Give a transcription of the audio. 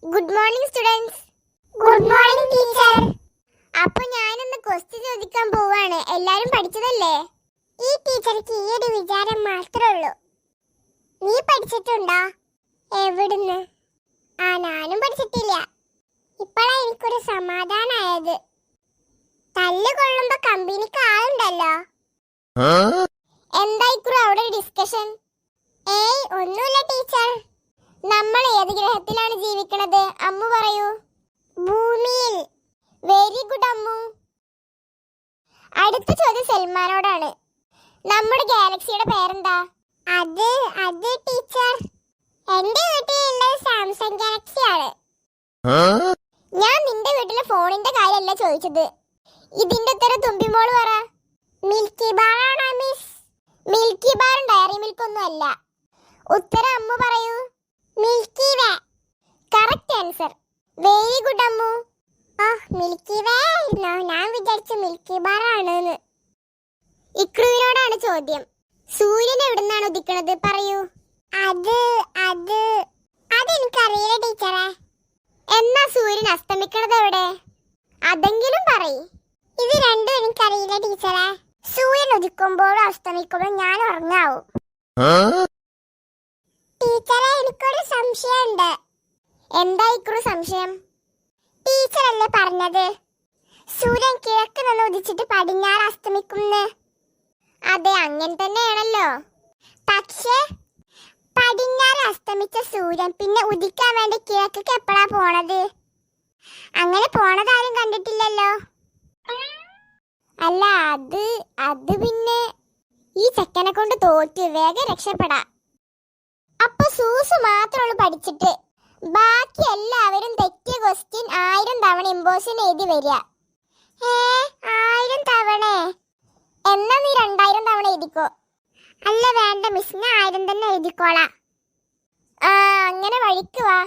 Good morning students. Good morning teacher. അപ്പോൾ ഞാനൊന്ന് question ചോദിക്കാൻ പോവാണ്. എല്ലാരും പഠിച്ചതല്ലേ? ഈ ടീച്ചർക്ക് ഈ ഒരു വിചാരം മാത്രമേ ഉള്ളൂ. നീ പഠിച്ചിട്ടുണ്ടോ? എവിടുന്ന്? ഞാനും പഠിച്ചിട്ടില്ല. ഇപ്പോഴാ എനിക്കൊരു സമാധാനായത്. തല്ല് കൊള്ളുമ്പോ കമ്പനിക്ക് ആളുണ്ടല്ലോ. എന്തായിക്കുറ അവിടെ ഡിസ്കഷൻ? ഒന്നുമില്ല ടീച്ചർ. നമ്മൾ ഏത് ഗ്രഹത്തിലാണ് ജീവിക്കുന്നത്? അമ്മു പറയൂ. ഭൂമിയിൽ. Very good Ammu. അടുത്ത ചോദ്യം സൽമാനോടാണ്. നമ്മുടെ ഗാലക്സിയുടെ പേരെന്താ? അത് ടീച്ചർ, എന്റെ വീട്ടിലുള്ളത് സാംസങ് ഗാലക്സി ആണ്. ഞാൻ നിന്റെ വീട്ടിലെ ഫോണിന്റെ കാര്യമല്ല ചോദിച്ചത്. ഇതിന്റെ ഉത്തരം തുമ്പിമോൾ പറ. മിൽക്കി ബാർ ആണോ മിസ്? മിൽക്കി ബാറും ഡയറി മിൽക്ക് ഒന്നും അല്ല. ഉത്തരം അമ്മു പറയൂ. Milky way. Correct answer. Very good അമ്മു. മിൽക്കി വേ ആയിരുന്നോ? ഞാൻ വിചാരിച്ചു മിൽക്കി ബാർ ആണെന്ന്. ഇക്രുവിനോടാണ് ചോദ്യം. സൂര്യൻ എവിടുന്നാണ് ഉദിക്കുന്നത്? പറയൂ. അതെനിക്കറിയില്ല ടീച്ചറെ. എന്നാ സൂര്യൻ അസ്തമിക്കണത് എവിടെ? അതെങ്കിലും പറയ്. ഇത് രണ്ടും എനിക്കറിയില്ല ടീച്ചറെ. സൂര്യൻ ഉദിക്കുമ്പോഴും അസ്തമിക്കുമ്പോഴും ഞാൻ ഉറങ്ങാവും. ടീച്ചറെ, എനിക്കൊരു സംശയമുണ്ട്. എന്താ ഇക്രു സംശയം? ടീച്ചർ അല്ലേ പറഞ്ഞത് സൂര്യൻ കിഴക്ക് നിന്ന് ഉദിച്ചിട്ട് പടിഞ്ഞാറ് അസ്തമിക്കുന്നു? അതെ, അങ്ങനെ തന്നെയാണല്ലോ. പക്ഷേ പടിഞ്ഞാറ് അസ്തമിച്ച സൂര്യൻ പിന്നെ ഉദിക്കാൻ വേണ്ടി കിഴക്ക് എപ്പോഴാ പോണത്? അങ്ങനെ പോണതാരും കണ്ടിട്ടില്ലല്ലോ. അല്ല, അത് പിന്നെ ഈ ചെക്കനെ കൊണ്ട് തോറ്റു. വേഗം രക്ഷപ്പെടാ. അപ്പൊ സൂസു മാത്രമുള്ളൂ പഠിച്ചിട്ട്. ബാക്കി എല്ലാവരും തെറ്റിയ ക്വസ്റ്റ്യൻ 1000 തവണ ഇമ്പോസിന് എഴുതി വരിക. 1000 തവണ? എന്നാ നീ 2000 തവണ എഴുതിക്കോ. അല്ല വേണ്ട മിസ്, ഞാൻ 1000 തന്നെ എഴുതിക്കോളാം. അങ്ങനെ വഴിക്ക് വാ.